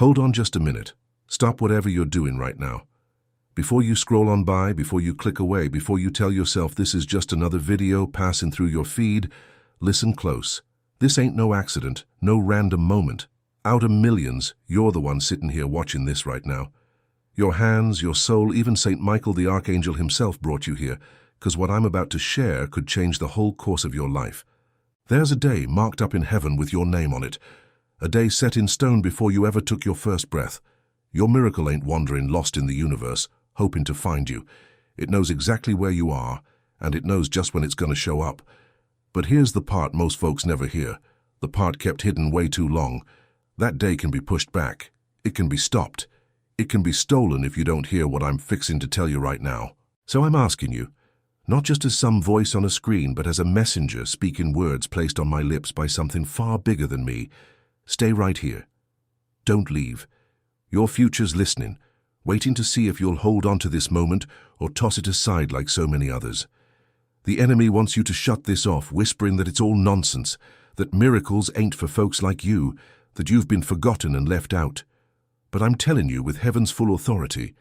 Hold on just a minute. Stop whatever you're doing right now. Before you scroll on by, before you click away, before you tell yourself this is just another video passing through your feed, listen close. This ain't no accident, no random moment. Out of millions, you're the one sitting here watching this right now. Your hands, your soul, even St. Michael the Archangel himself brought you here, because what I'm about to share could change the whole course of your life. There's a day marked up in heaven with your name on it, a day set in stone before you ever took your first breath. Your miracle ain't wandering lost in the universe, hoping to find you. It knows exactly where you are, and it knows just when it's going to show up. But here's the part most folks never hear, the part kept hidden way too long. That day can be pushed back. It can be stopped. It can be stolen if you don't hear what I'm fixing to tell you right now. So I'm asking you, not just as some voice on a screen, but as a messenger speaking words placed on my lips by something far bigger than me, stay right here. Don't leave. Your future's listening, waiting to see if you'll hold on to this moment or toss it aside like so many others. The enemy wants you to shut this off, whispering that it's all nonsense, that miracles ain't for folks like you, that you've been forgotten and left out. But I'm telling you with heaven's full authority,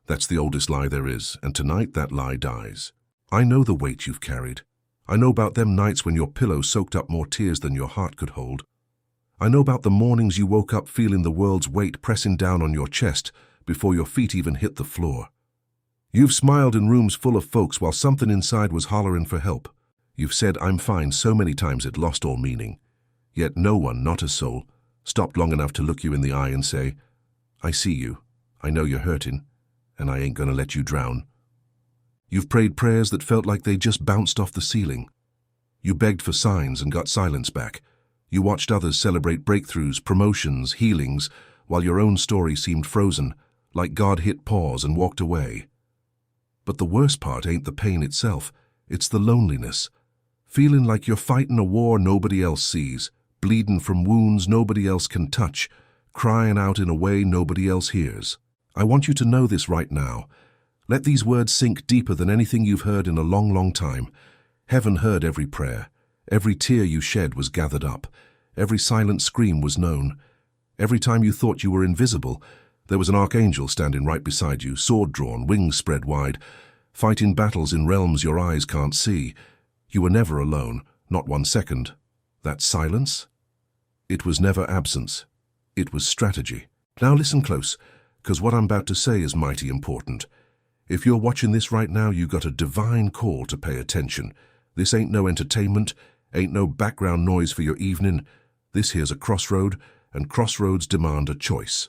that's the oldest lie there is, and tonight that lie dies. I know the weight you've carried. I know about them nights when your pillow soaked up more tears than your heart could hold. I know about the mornings you woke up feeling the world's weight pressing down on your chest before your feet even hit the floor. You've smiled in rooms full of folks while something inside was hollering for help. You've said, "I'm fine," so many times it lost all meaning. Yet no one, not a soul, stopped long enough to look you in the eye and say, "I see you, I know you're hurting, and I ain't gonna let you drown." You've prayed prayers that felt like they just bounced off the ceiling. You begged for signs and got silence back. You watched others celebrate breakthroughs, promotions, healings, while your own story seemed frozen, like God hit pause and walked away. But the worst part ain't the pain itself, it's the loneliness. Feeling like you're fighting a war nobody else sees, bleeding from wounds nobody else can touch, crying out in a way nobody else hears. I want you to know this right now. Let these words sink deeper than anything you've heard in a long, long time. Heaven heard every prayer. Every tear you shed was gathered up. Every silent scream was known. Every time you thought you were invisible, there was an archangel standing right beside you, sword drawn, wings spread wide, fighting battles in realms your eyes can't see. You were never alone, not 1 second. That silence? It was never absence. It was strategy. Now listen close, because what I'm about to say is mighty important. If you're watching this right now, you got a divine call to pay attention. This ain't no entertainment, ain't no background noise for your evening. This here's a crossroad, and crossroads demand a choice.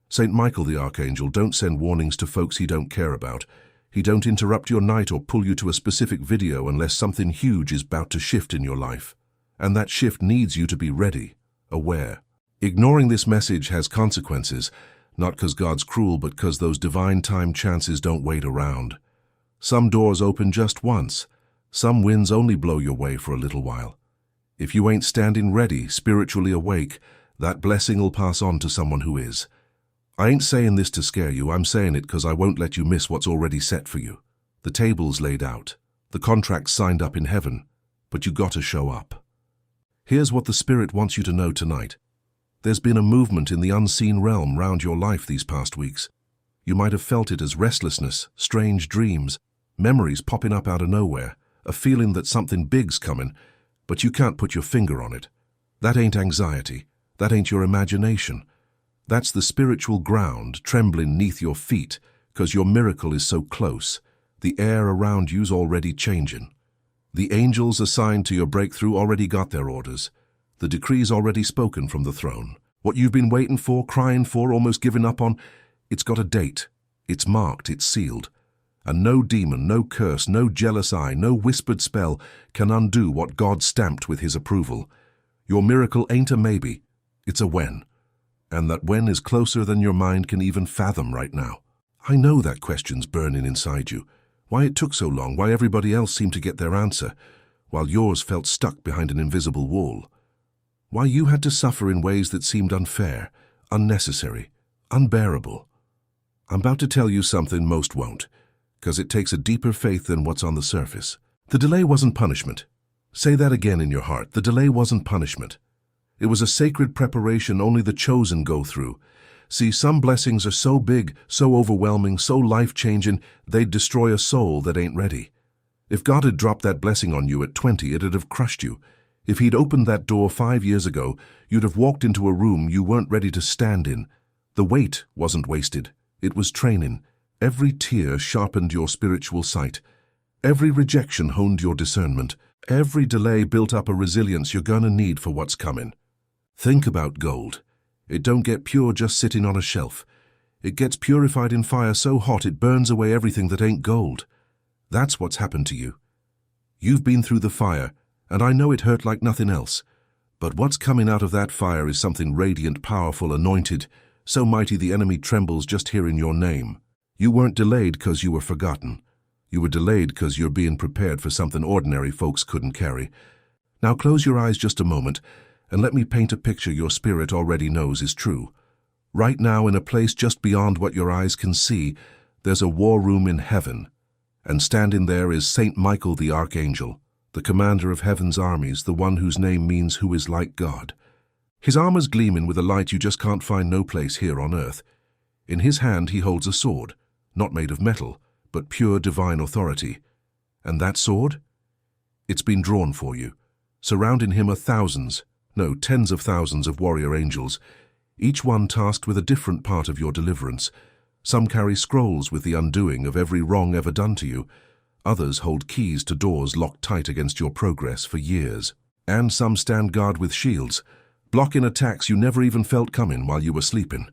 St. Michael the Archangel don't send warnings to folks he don't care about. He don't interrupt your night or pull you to a specific video unless something huge is about to shift in your life. And that shift needs you to be ready, aware. Ignoring this message has consequences, not because God's cruel, but because those divine time chances don't wait around. Some doors open just once. Some winds only blow your way for a little while. If you ain't standing ready, spiritually awake, that blessing will pass on to someone who is. I ain't saying this to scare you, I'm saying it because I won't let you miss what's already set for you. The table's laid out, the contract's signed up in heaven, but you gotta show up. Here's what the Spirit wants you to know tonight. There's been a movement in the unseen realm round your life these past weeks. You might have felt it as restlessness, strange dreams, memories popping up out of nowhere, a feeling that something big's coming, but you can't put your finger on it. That ain't anxiety. That ain't your imagination. That's the spiritual ground trembling neath your feet, 'cause your miracle is so close. The air around you's already changing. The angels assigned to your breakthrough already got their orders. The decree's already spoken from the throne. What you've been waiting for, crying for, almost giving up on, it's got a date. It's marked, it's sealed. And no demon, no curse, no jealous eye, no whispered spell can undo what God stamped with his approval. Your miracle ain't a maybe, it's a when. And that when is closer than your mind can even fathom right now. I know that question's burning inside you. Why it took so long, why everybody else seemed to get their answer, while yours felt stuck behind an invisible wall. Why you had to suffer in ways that seemed unfair, unnecessary, unbearable. I'm about to tell you something most won't, because it takes a deeper faith than what's on the surface. The delay wasn't punishment. Say that again in your heart. The delay wasn't punishment. It was a sacred preparation only the chosen go through. See, some blessings are so big, so overwhelming, so life-changing, they'd destroy a soul that ain't ready. If God had dropped that blessing on you at 20, it'd have crushed you. If he'd opened that door 5 years ago, you'd have walked into a room you weren't ready to stand in. The wait wasn't wasted. It was training. Every tear sharpened your spiritual sight. Every rejection honed your discernment. Every delay built up a resilience you're gonna need for what's coming. Think about gold. It don't get pure just sitting on a shelf. It gets purified in fire so hot it burns away everything that ain't gold. That's what's happened to you. You've been through the fire, and I know it hurt like nothing else. But what's coming out of that fire is something radiant, powerful, anointed, so mighty the enemy trembles just hearing your name. You weren't delayed because you were forgotten. You were delayed because you're being prepared for something ordinary folks couldn't carry. Now close your eyes just a moment, and let me paint a picture your spirit already knows is true. Right now, in a place just beyond what your eyes can see, there's a war room in heaven. And standing there is Saint Michael the Archangel, the commander of heaven's armies, the one whose name means who is like God. His armor's gleaming with a light you just can't find no place here on earth. In his hand he holds a sword, not made of metal, but pure divine authority. And that sword? It's been drawn for you. Surrounding him are thousands, no, tens of thousands of warrior angels, each one tasked with a different part of your deliverance. Some carry scrolls with the undoing of every wrong ever done to you. Others hold keys to doors locked tight against your progress for years. And some stand guard with shields, blocking attacks you never even felt coming while you were sleeping.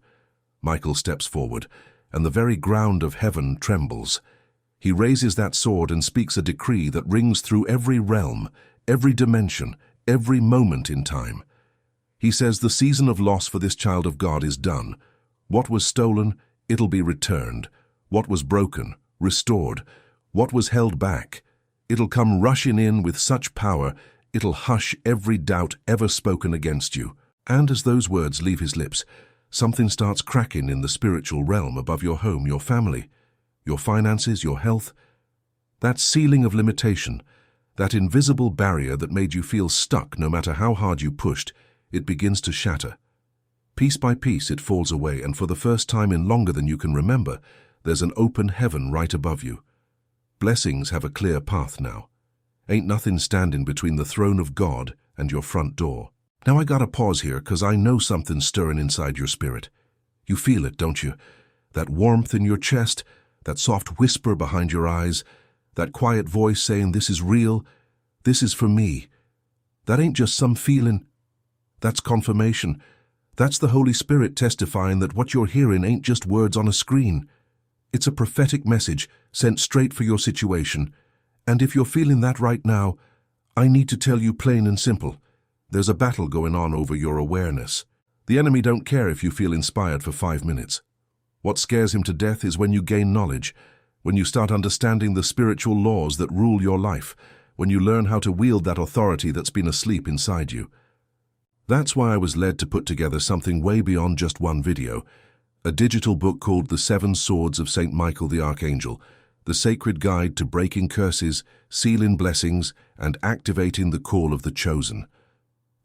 Michael steps forward, and the very ground of heaven trembles. He raises that sword and speaks a decree that rings through every realm, every dimension, every moment in time. He says the season of loss for this child of God is done. What was stolen, it'll be returned. What was broken, restored. What was held back, it'll come rushing in with such power, it'll hush every doubt ever spoken against you. And as those words leave his lips, something starts cracking in the spiritual realm above your home, your family, your finances, your health. That ceiling of limitation, that invisible barrier that made you feel stuck no matter how hard you pushed, it begins to shatter. Piece by piece it falls away, and for the first time in longer than you can remember, there's an open heaven right above you. Blessings have a clear path now. Ain't nothing standing between the throne of God and your front door. Now I gotta pause here, 'cause I know something's stirring inside your spirit. You feel it, don't you? That warmth in your chest, that soft whisper behind your eyes, that quiet voice saying, "This is real, this is for me." That ain't just some feeling. That's confirmation. That's the Holy Spirit testifying that what you're hearing ain't just words on a screen. It's a prophetic message sent straight for your situation. And if you're feeling that right now, I need to tell you plain and simple. There's a battle going on over your awareness. The enemy don't care if you feel inspired for 5 minutes. What scares him to death is when you gain knowledge, when you start understanding the spiritual laws that rule your life, when you learn how to wield that authority that's been asleep inside you. That's why I was led to put together something way beyond just one video, a digital book called The 7 Swords of Saint Michael the Archangel, the sacred guide to breaking curses, sealing blessings, and activating the call of the chosen.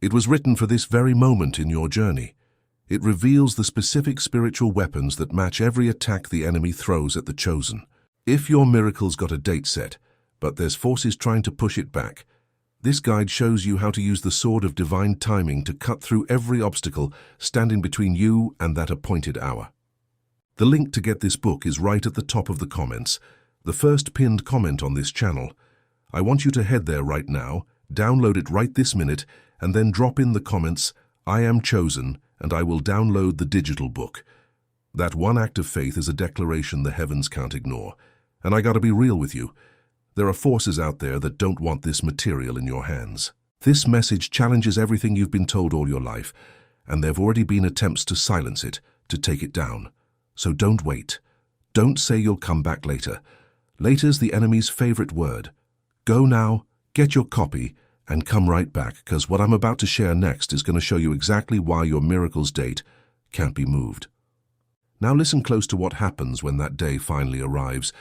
It was written for this very moment in your journey. It reveals the specific spiritual weapons that match every attack the enemy throws at the chosen. If your miracle's got a date set, but there's forces trying to push it back, this guide shows you how to use the sword of divine timing to cut through every obstacle standing between you and that appointed hour. The link to get this book is right at the top of the comments, the first pinned comment on this channel. I want you to head there right now, download it right this minute, and then drop in the comments, "I am chosen, and I will download the digital book." That one act of faith is a declaration the heavens can't ignore. And I gotta be real with you. There are forces out there that don't want this material in your hands. This message challenges everything you've been told all your life, and there have already been attempts to silence it, to take it down. So don't wait. Don't say you'll come back later. Later's the enemy's favorite word. Go now, get your copy, and come right back, because what I'm about to share next is going to show you exactly why your miracle's date can't be moved. Now listen close to what happens when that day finally arrives,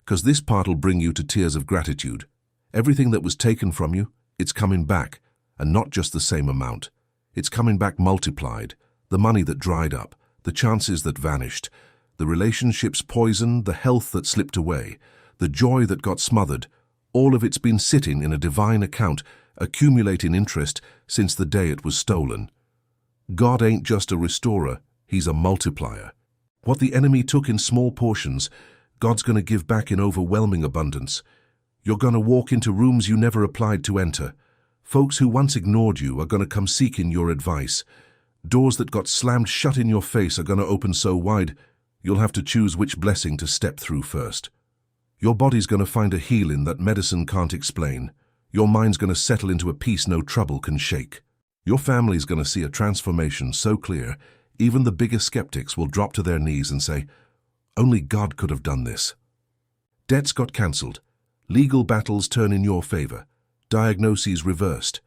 because this part will bring you to tears of gratitude. Everything that was taken from you, it's coming back, and not just the same amount. It's coming back multiplied. The money that dried up, the chances that vanished, the relationships poisoned, the health that slipped away, the joy that got smothered, all of it's been sitting in a divine account, accumulating interest since the day it was stolen. God ain't just a restorer, he's a multiplier. What the enemy took in small portions, God's going to give back in overwhelming abundance. You're going to walk into rooms you never applied to enter. Folks who once ignored you are going to come seeking your advice. Doors that got slammed shut in your face are going to open so wide, you'll have to choose which blessing to step through first. Your body's going to find a healing that medicine can't explain. Your mind's going to settle into a peace no trouble can shake. Your family's going to see a transformation so clear, even the biggest skeptics will drop to their knees and say, "Only God could have done this." Debts got cancelled. Legal battles turn in your favor. Diagnoses reversed.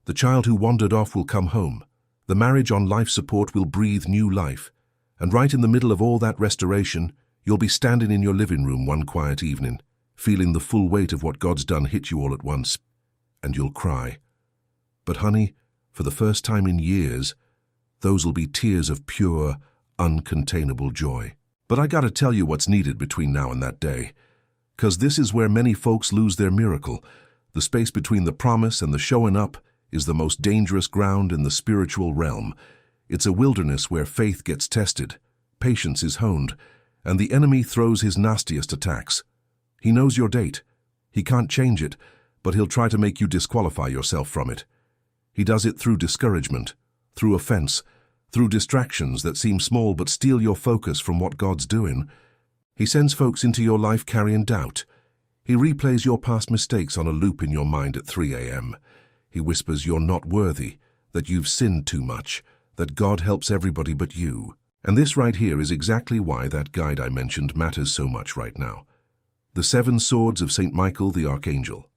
The child who wandered off will come home. The marriage on life support will breathe new life. And right in the middle of all that restoration, you'll be standing in your living room one quiet evening, feeling the full weight of what God's done hit you all at once, and you'll cry. But honey, for the first time in years, those'll be tears of pure, uncontainable joy. But I gotta tell you what's needed between now and that day, 'cause this is where many folks lose their miracle. The space between the promise and the showing up is the most dangerous ground in the spiritual realm. It's a wilderness where faith gets tested, patience is honed, and the enemy throws his nastiest attacks. He knows your date. He can't change it, but he'll try to make you disqualify yourself from it. He does it through discouragement, through offense, through distractions that seem small but steal your focus from what God's doing. He sends folks into your life carrying doubt. He replays your past mistakes on a loop in your mind at 3 a.m. He whispers you're not worthy, that you've sinned too much, that God helps everybody but you. And this right here is exactly why that guide I mentioned matters so much right now. The 7 Swords of St. Michael the Archangel.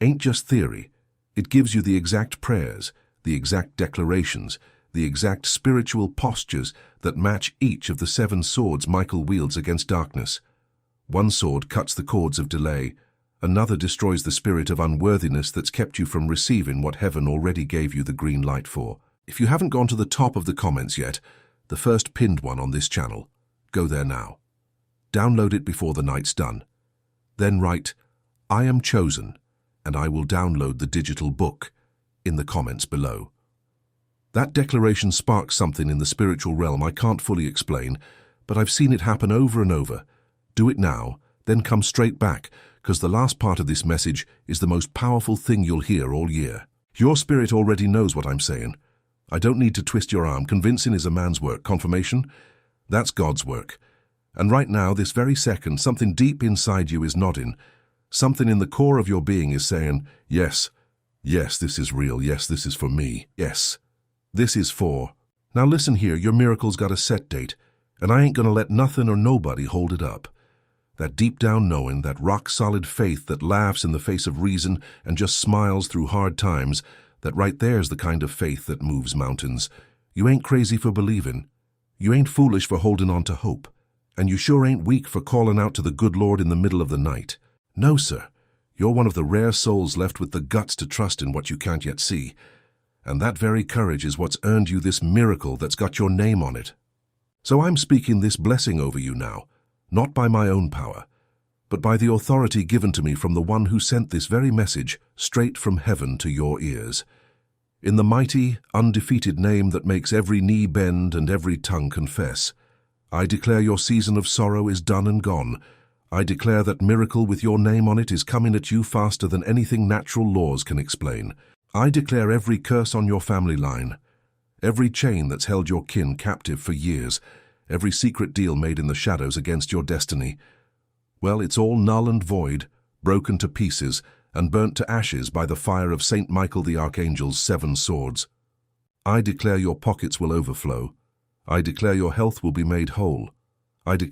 Ain't just theory. It gives you the exact prayers, the exact declarations, the exact spiritual postures that match each of the 7 swords Michael wields against darkness. One sword cuts the cords of delay, another destroys the spirit of unworthiness that's kept you from receiving what heaven already gave you the green light for. If you haven't gone to the top of the comments yet, the first pinned one on this channel, go there now. Download it before the night's done. Then write, "I am chosen," and I will download the digital book in the comments below. That declaration sparks something in the spiritual realm I can't fully explain, but I've seen it happen over and over. Do it now, then come straight back, because the last part of this message is the most powerful thing you'll hear all year. Your spirit already knows what I'm saying. I don't need to twist your arm. Convincing is a man's work. Confirmation? That's God's work. And right now, this very second, something deep inside you is nodding. Something in the core of your being is saying, yes, yes, this is real. Yes, this is for me. Yes, this is for. Now listen here, your miracle's got a set date, and I ain't gonna let nothing or nobody hold it up. That deep down knowing, that rock-solid faith that laughs in the face of reason and just smiles through hard times, that right there's the kind of faith that moves mountains. You ain't crazy for believing. You ain't foolish for holding on to hope. And you sure ain't weak for calling out to the good Lord in the middle of the night. No, sir. You're one of the rare souls left with the guts to trust in what you can't yet see. And that very courage is what's earned you this miracle that's got your name on it. So I'm speaking this blessing over you now, not by my own power, but by the authority given to me from the one who sent this very message straight from heaven to your ears. In the mighty, undefeated name that makes every knee bend and every tongue confess, I declare your season of sorrow is done and gone. I declare that miracle with your name on it is coming at you faster than anything natural laws can explain. I declare every curse on your family line, every chain that's held your kin captive for years, every secret deal made in the shadows against your destiny, well, it's all null and void, broken to pieces, and burnt to ashes by the fire of St. Michael the Archangel's 7 swords. I declare your pockets will overflow. I declare your health will be made whole. I declare